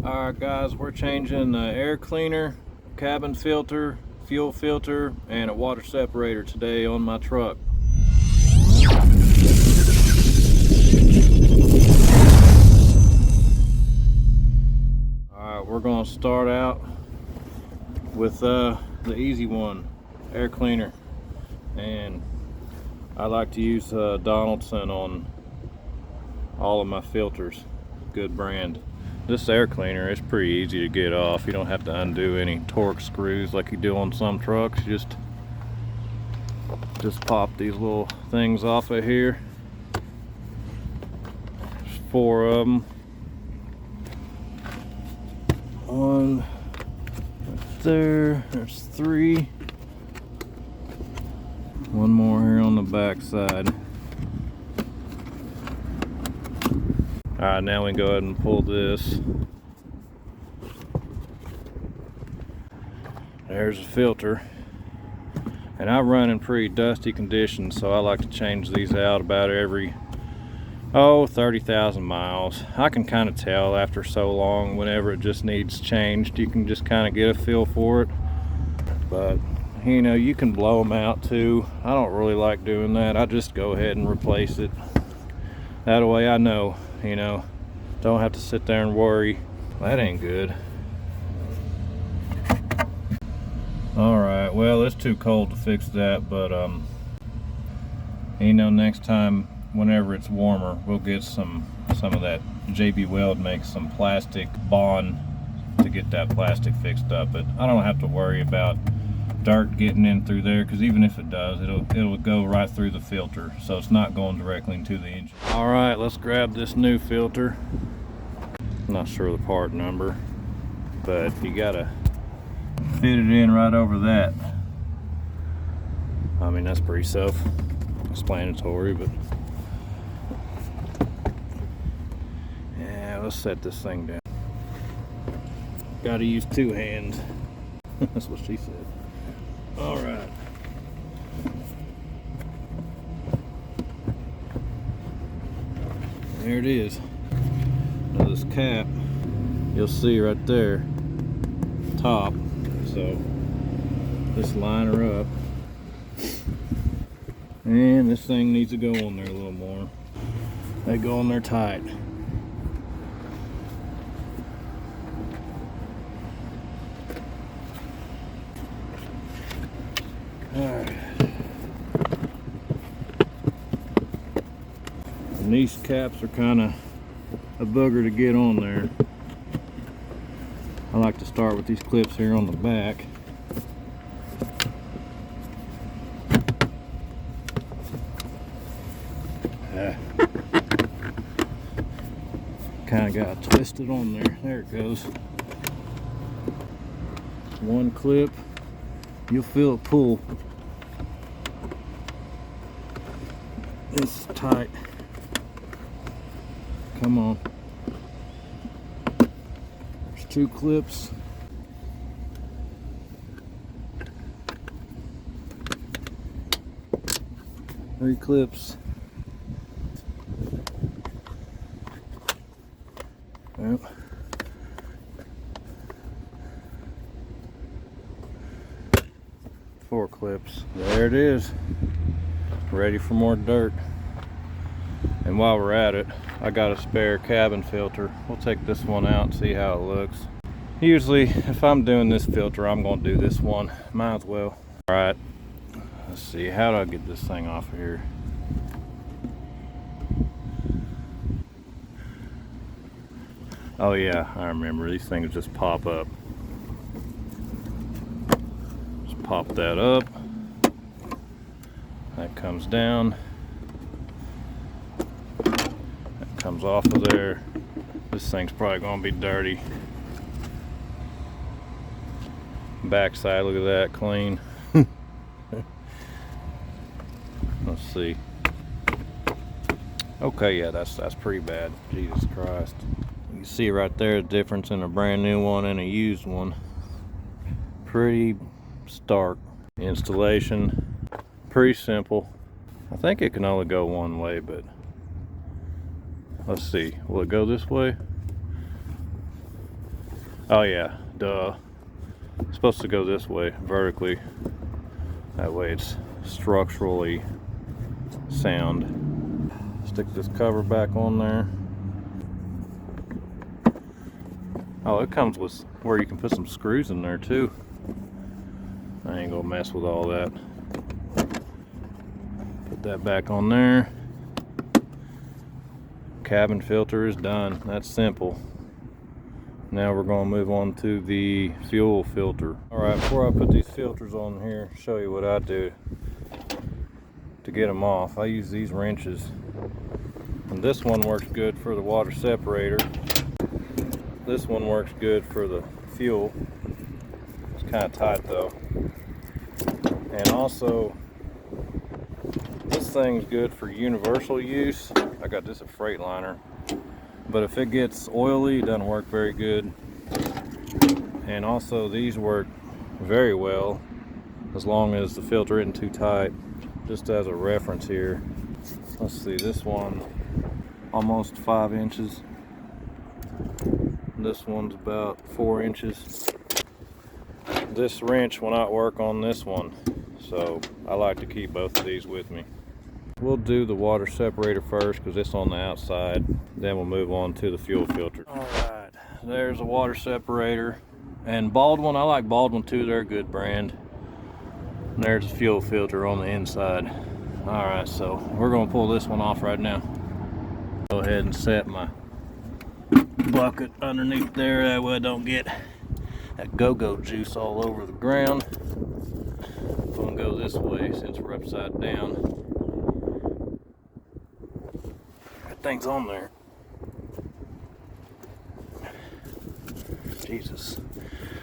Alright guys, we're changing the air cleaner, cabin filter, fuel filter, and a water separator today on my truck. Alright, we're going to start out with the easy one, air cleaner. And I like to use Donaldson on all of my filters. Good brand. This air cleaner is pretty easy to get off. You don't have to undo any torque screws like you do on some trucks. Just pop these little things off of here. There's 4 of them. One right there. There's 3. One more here on the back side. Alright, now we can go ahead and pull this. There's a filter. And I run in pretty dusty conditions, so I like to change these out about every 30,000 miles. I can kind of tell after so long whenever it just needs changed. You can just kind of get a feel for it. But you know, you can blow them out too. I don't really like doing that. I just go ahead and replace it. That way I know, you know, don't have to sit there and worry. That ain't good. Alright, well, it's too cold to fix that, but you know, next time whenever it's warmer, we'll get some of that. JB Weld makes some plastic bond to get that plastic fixed up, but I don't have to worry about dirt getting in through there, because even if it does, it'll go right through the filter, so it's not going directly into the engine. All right, let's grab this new filter. I'm not sure the part number, but you gotta fit it in right over that. I mean, that's pretty self-explanatory, but yeah, let's set this thing down. Gotta use 2 hands. That's what she said. All right. There it is. Now this cap, you'll see right there, top. So just line her up. And this thing needs to go on there a little more. They go on there tight. Alright. And these caps are kind of a booger to get on there. I like to start with these clips here on the back. Kind of got twisted on there. There it goes. One clip. You'll feel it pull. It's tight. Come on. There's 2 clips. Three clips. Well, 4 clips. There it is. Ready for more dirt. And while we're at it, I got a spare cabin filter. We'll take this one out and see how it looks. Usually, if I'm doing this filter, I'm going to do this one. Might as well. Alright, let's see. How do I get this thing off of here? Oh yeah, I remember. These things just pop up. Just pop that up. That comes down. That comes off of there. This thing's probably going to be dirty. Backside, look at that, clean. Let's see. Okay, yeah, that's pretty bad. Jesus Christ. You can see right there the difference in a brand new one and a used one. Pretty stark. Installation, pretty simple. I think it can only go one way, but let's see. Will it go this way? Oh yeah, duh. It's supposed to go this way, vertically. That way it's structurally sound. Stick this cover back on there. Oh, it comes with where you can put some screws in there too. I ain't gonna mess with all that. Put that back on there. Cabin filter is done. That's simple. Now we're going to move on to the fuel filter. Alright, before I put these filters on here, show you what I do to get them off. I use these wrenches. And this one works good for the water separator. This one works good for the fuel. It's kind of tight though. And also, this thing's good for universal use. I got this at Freightliner. But if it gets oily, it doesn't work very good. And also these work very well as long as the filter isn't too tight. Just as a reference here, let's see, this one almost 5 inches. This one's about 4 inches. This wrench will not work on this one, so I like to keep both of these with me. We'll do the water separator first because it's on the outside. Then we'll move on to the fuel filter. Alright, there's a water separator. And Baldwin, I like Baldwin too, they're a good brand. And there's a fuel filter on the inside. Alright, so we're going to pull this one off right now. Go ahead and set my bucket underneath there, that way I don't get that go-go juice all over the ground. I'm going to go this way since we're upside down. Things on there. Jesus.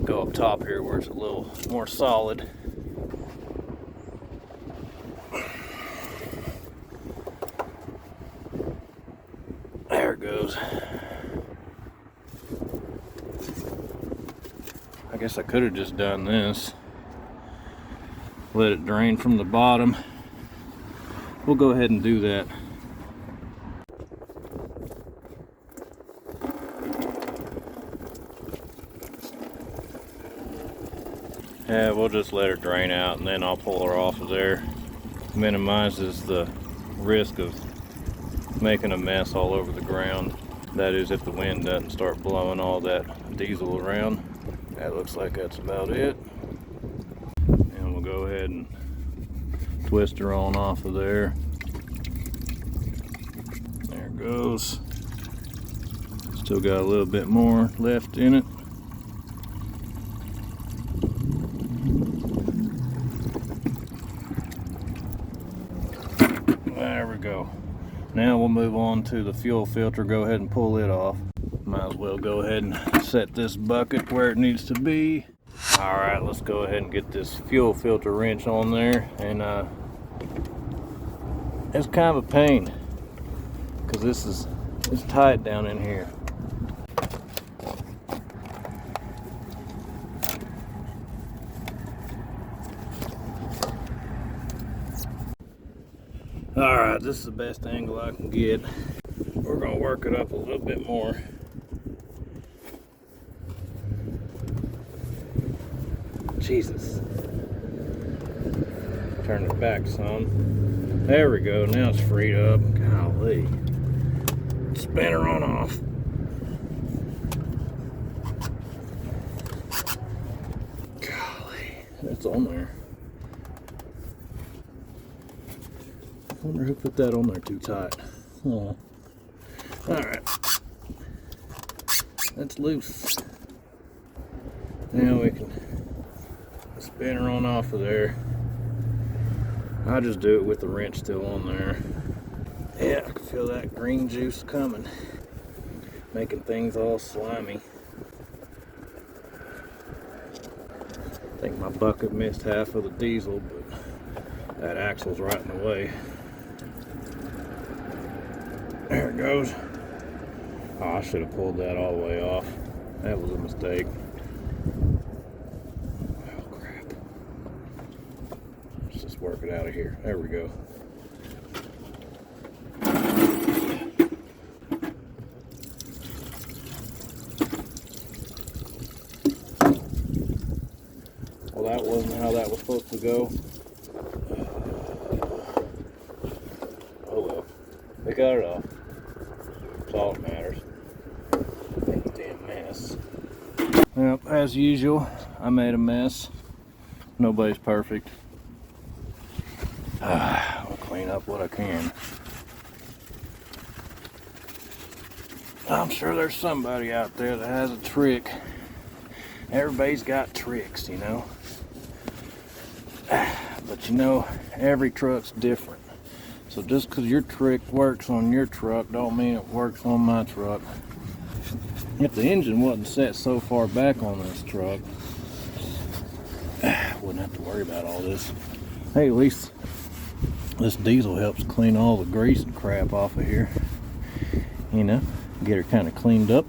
Go up top here where it's a little more solid. There it goes. I guess I could have just done this. Let it drain from the bottom. We'll go ahead and do that. Yeah, we'll just let her drain out and then I'll pull her off of there. Minimizes the risk of making a mess all over the ground. That is if the wind doesn't start blowing all that diesel around. That looks like that's about it. And we'll go ahead and twist her on off of there. There it goes. Still got a little bit more left in it. There we go. Now we'll move on to the fuel filter. Go ahead and pull it off. Might as well go ahead and set this bucket where it needs to be. Alright, let's go ahead and get this fuel filter wrench on there. And it's kind of a pain because it's tight down in here. Alright, this is the best angle I can get. We're going to work it up a little bit more. Jesus. Turn it back some. There we go, now it's freed up. Golly. Spin her on off. Golly, that's on there. I wonder who put that on there too tight. Oh. Alright. That's loose. Now we can spin her on off of there. I just do it with the wrench still on there. Yeah, I can feel that green juice coming. Making things all slimy. I think my bucket missed half of the diesel, but that axle's right in the way. There it goes. Oh, I should have pulled that all the way off. That was a mistake. Oh, crap. Let's just work it out of here. There we go. Well, that wasn't how that was supposed to go. Oh well, they got it off. That's all that matters. Make a damn mess. Well, as usual, I made a mess. Nobody's perfect. I'll clean up what I can. I'm sure there's somebody out there that has a trick. Everybody's got tricks, you know. But you know, every truck's different. So just because your trick works on your truck don't mean it works on my truck. If the engine wasn't set so far back on this truck, I wouldn't have to worry about all this. Hey, at least this diesel helps clean all the grease and crap off of here. You know, get her kind of cleaned up.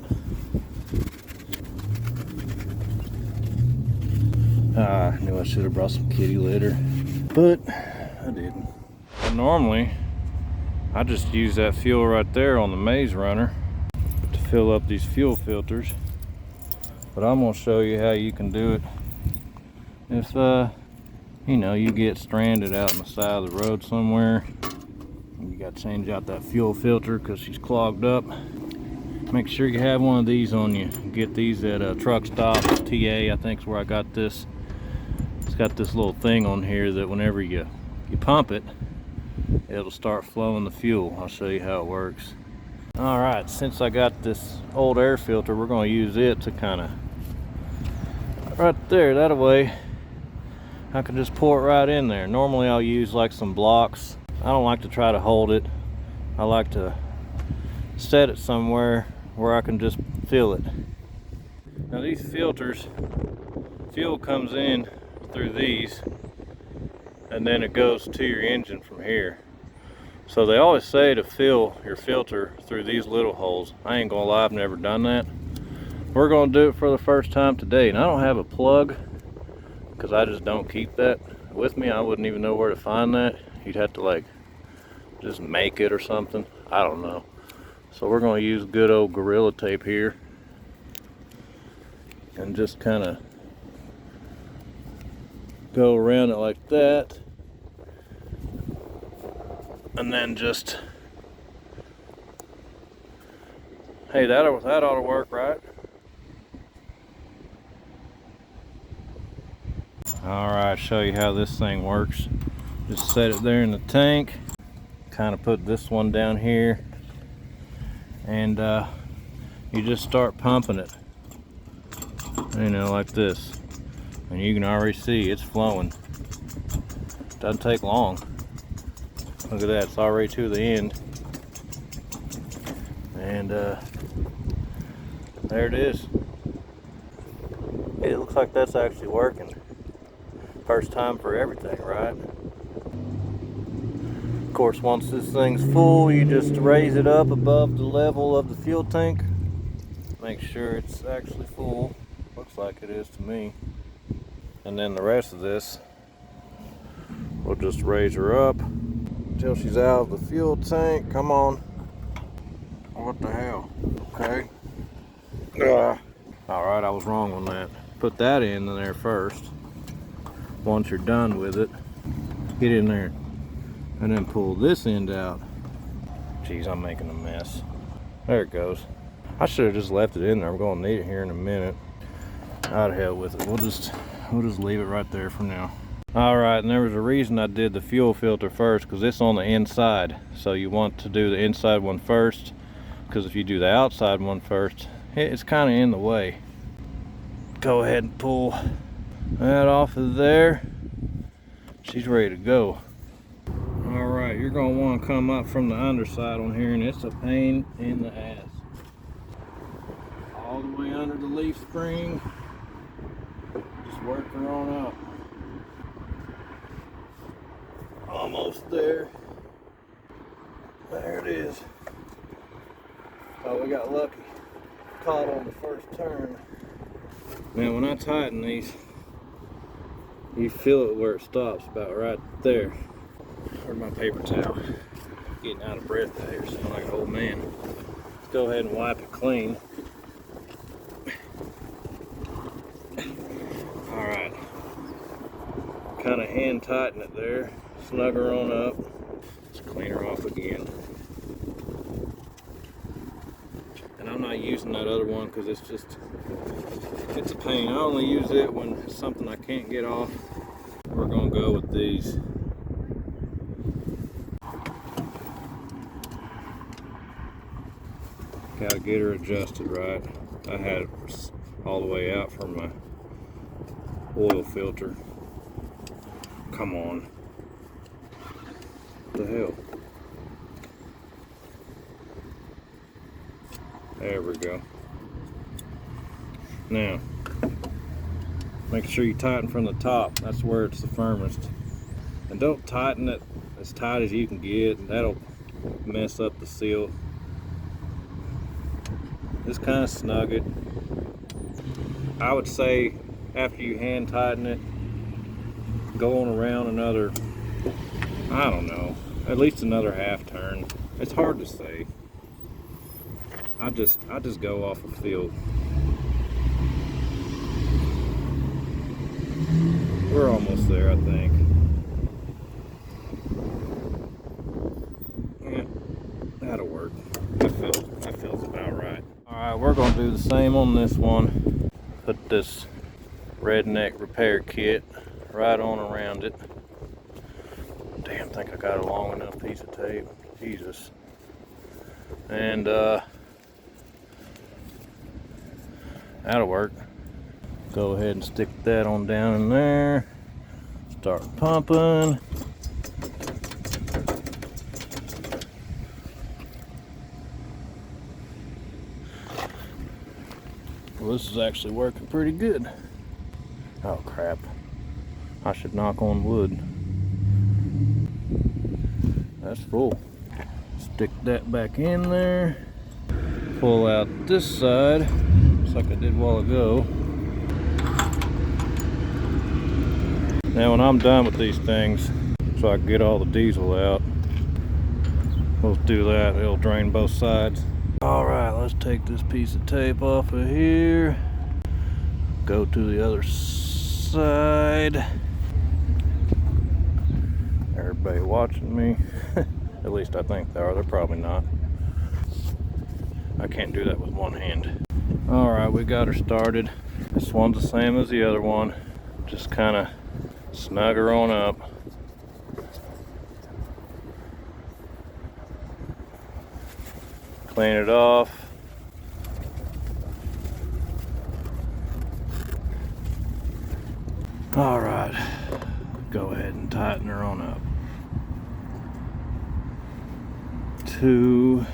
I knew I should have brought some kitty litter, but I didn't. Normally, I just use that fuel right there on the maze runner to fill up these fuel filters. But I'm gonna show you how you can do it if you know, you get stranded out on the side of the road somewhere and you got to change out that fuel filter because she's clogged up. Make sure you have one of these on you. Get these at a truck stop. TA, I think, is where I got this. It's got this little thing on here that whenever you pump it, it'll start flowing the fuel. I'll show you how it works. All right, since I got this old air filter, we're going to use it to kind of right there. That way I can just pour it right in there. Normally I'll use like some blocks. I don't like to try to hold it. I like to set it somewhere where I can just fill it. Now these filters, fuel comes in through these and then it goes to your engine from here. So they always say to fill your filter through these little holes. I ain't gonna lie, I've never done that. We're gonna do it for the first time today, and I don't have a plug because I just don't keep that with me. I wouldn't even know where to find that. You'd have to like just make it or something. I don't know. So we're gonna use good old Gorilla Tape here and just kind of go around it like that, and then just, hey, that ought to work, right? All right, show you how this thing works. Just set it there in the tank, kind of put this one down here, and you just start pumping it, you know, like this. And you can already see it's flowing. Doesn't take long. Look at that, it's already to the end. And there it is. It looks like that's actually working. First time for everything, right? Of course, once this thing's full, you just raise it up above the level of the fuel tank. Make sure it's actually full. Looks like it is to me. And then the rest of this, we'll just raise her up until she's out of the fuel tank. Come on. What the hell? Okay. All right, I was wrong on that. Put that in there first. Once you're done with it, get in there and then pull this end out. Geez, I'm making a mess. There it goes. I should have just left it in there. I'm going to need it here in a minute. Out of hell with it. We'll just leave it right there for now. All right, and there was a reason I did the fuel filter first, because it's on the inside. So you want to do the inside one first, because if you do the outside one first, it's kind of in the way. Go ahead and pull that off of there. She's ready to go. All right, you're gonna want to come up from the underside on here, and it's a pain in the ass. All the way under the leaf spring. Just work her on up. Almost there. There it is. Oh, we got lucky. Caught on the first turn. Now when I tighten these, you feel it where it stops, about right there. Where's my paper towel? Getting out of breath out here, sound like an old man. Let's go ahead and wipe it clean. Alright, hand tighten it there, snug her on up. Let's clean her off again. And I'm not using that other one because it's a pain. I only use it when it's something I can't get off. We're gonna go with these. Gotta get her adjusted right. I had it all the way out from my oil filter. Come on. What the hell? There we go. Now, make sure you tighten from the top. That's where it's the firmest. And don't tighten it as tight as you can get. That'll mess up the seal. Just kind of snug it. I would say after you hand tighten it, go on around another, I don't know, at least another half turn. It's hard to say. I just go off of feel. We're almost there, I think. Yeah, that'll work. That feels about right. Alright, we're gonna do the same on this one. Put this redneck repair kit right on around it. Damn, think I got a long enough piece of tape. Jesus. And that'll work. Go ahead and stick that on down in there. Start pumping. Well, this is actually working pretty good. Oh crap. I should knock on wood. That's full. Stick that back in there. Pull out this side, just like I did a while ago. Now when I'm done with these things, so I can get all the diesel out, we'll do that. It'll drain both sides. Alright, let's take this piece of tape off of here. Go to the other side. Everybody watching me. At least I think they are. They're probably not. I can't do that with one hand. Alright, we got her started. This one's the same as the other one. Just kind of snug her on up. Clean it off. Alright, go ahead and tighten her on up. 2,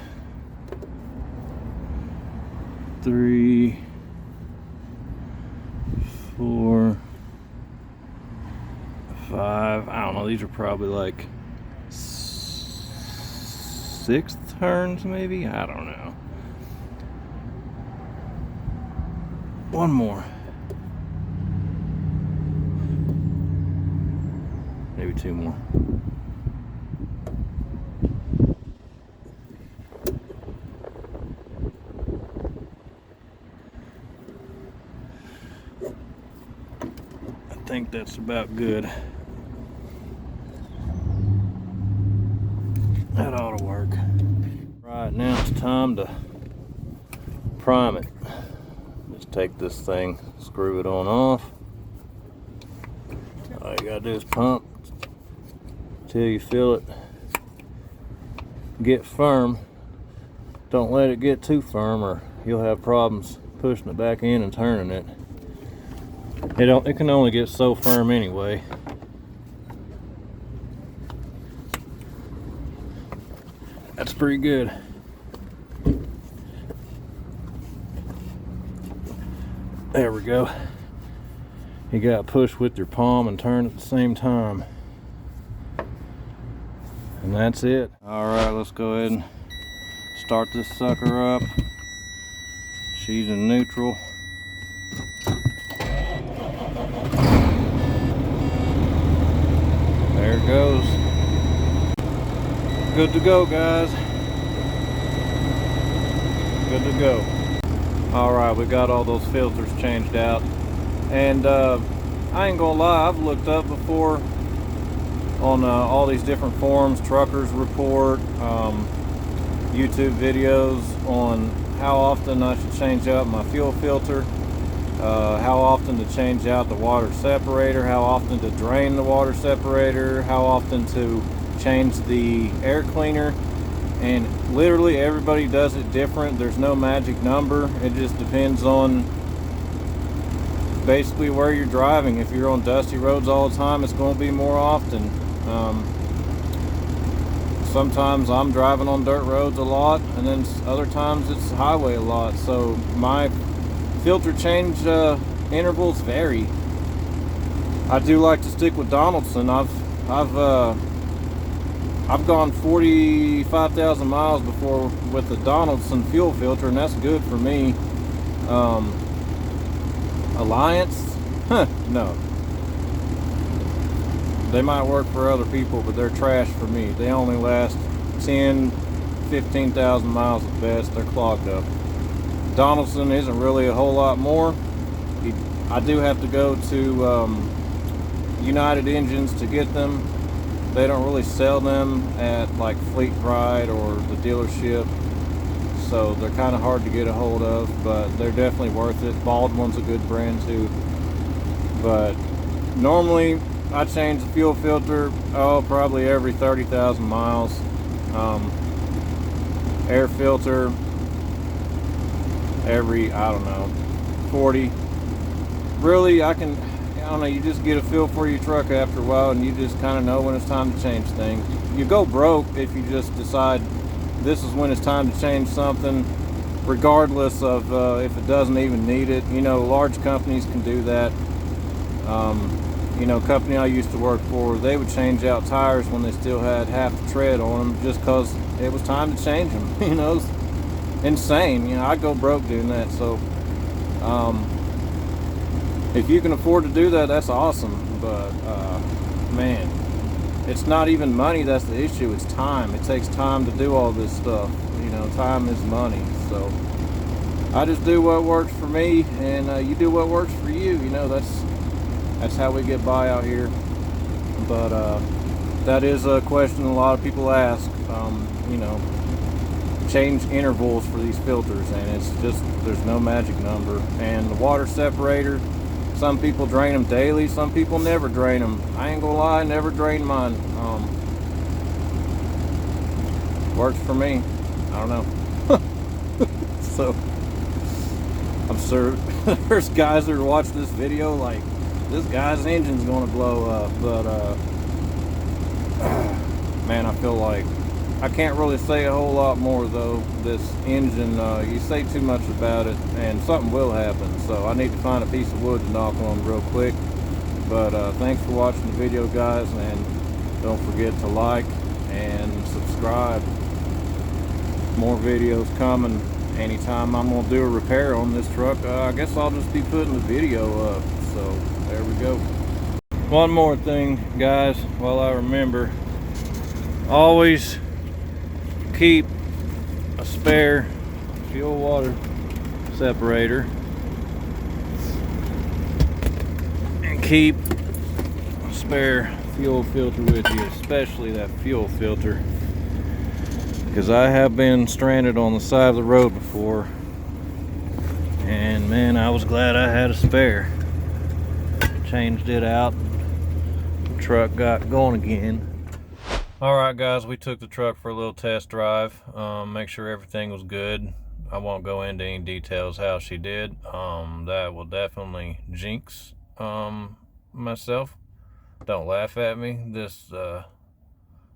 3, 4, 5. I don't know, these are probably like 6 turns maybe? I don't know. One more. Maybe 2 more. I think that's about good. That ought to work. Right, now it's time to prime it. Just take this thing, screw it on off. All you gotta do is pump till you feel it get firm. Don't let it get too firm or you'll have problems pushing it back in and turning it. It can only get so firm anyway. That's pretty good. There we go. You gotta push with your palm and turn at the same time. And that's it. Alright, let's go ahead and start this sucker up. She's in neutral. There it goes. Good to go, guys. Good to go. Alright, we got all those filters changed out. And I ain't gonna lie, I've looked up before on all these different forums, Truckers Report, YouTube videos on how often I should change out my fuel filter, how often to change out the water separator, how often to drain the water separator, how often to change the air cleaner. And literally everybody does it different. There's no magic number. It just depends on basically where you're driving. If you're on dusty roads all the time, it's going to be more often. Sometimes I'm driving on dirt roads a lot, and then other times it's highway a lot. So my filter change intervals vary. I do like to stick with Donaldson. I've gone 45,000 miles before with the Donaldson fuel filter, and that's good for me. Alliance? No. They might work for other people, but they're trash for me. They only last 10, 15,000 miles at best. They're clogged up. Donaldson isn't really a whole lot more. I do have to go to United Engines to get them. They don't really sell them at like Fleet Pride or the dealership, so they're kind of hard to get a hold of, but they're definitely worth it. Baldwin's a good brand too. But normally I change the fuel filter probably every 30,000 miles. Air filter every, I don't know, 40. Really, I don't know, you just get a feel for your truck after a while, and you just kind of know when it's time to change things. You go broke if you just decide this is when it's time to change something, regardless of if it doesn't even need it. You know, large companies can do that. You know, company I used to work for, they would change out tires when they still had half the tread on them just because it was time to change them. You know, it's insane. You know, I go broke doing that. So if you can afford to do that, that's awesome. But man, it's not even money that's the issue, it's time. It takes time to do all this stuff. You know, time is money. So I just do what works for me, and you do what works for you. You know, that's how we get by out here. But that is a question a lot of people ask. You know, change intervals for these filters, and it's just, there's no magic number. And the water separator, some people drain them daily, some people never drain them. I ain't gonna lie, I never drain mine. Works for me. I don't know. So I'm sure there's guys that watch this video like, this guy's engine's gonna blow up. But man, I feel like I can't really say a whole lot more though. This engine, you say too much about it and something will happen. So I need to find a piece of wood to knock on real quick. But thanks for watching the video, guys, and don't forget to like and subscribe. More videos coming. Anytime I'm gonna do a repair on this truck, I guess I'll just be putting the video up. So there we go. One more thing, guys, while I remember, always keep a spare fuel water separator, and keep a spare fuel filter with you, especially that fuel filter, because I have been stranded on the side of the road before, and man, I was glad I had a spare. Changed it out, the truck got going again. Alright guys, we took the truck for a little test drive, make sure everything was good. I won't go into any details how she did. That will definitely jinx myself. Don't laugh at me, this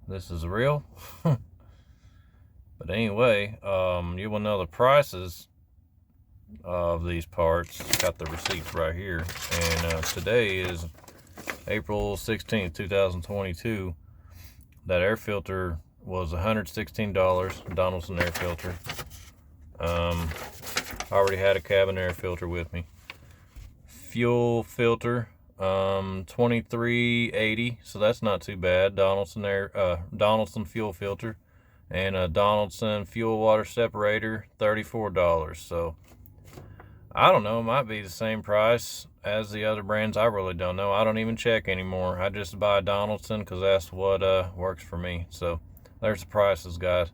is real. But anyway, you will know the prices of these parts. Got the receipts right here, and today is April 16th 2022. That air filter was $116, Donaldson air filter. I already had a cabin air filter with me. Fuel filter, $23.80, so that's not too bad. Donaldson fuel filter, and a Donaldson fuel water separator, $34. So I don't know, it might be the same price as the other brands. I really don't know. I don't even check anymore. I just buy Donaldson because that's what works for me. So there's the prices, guys.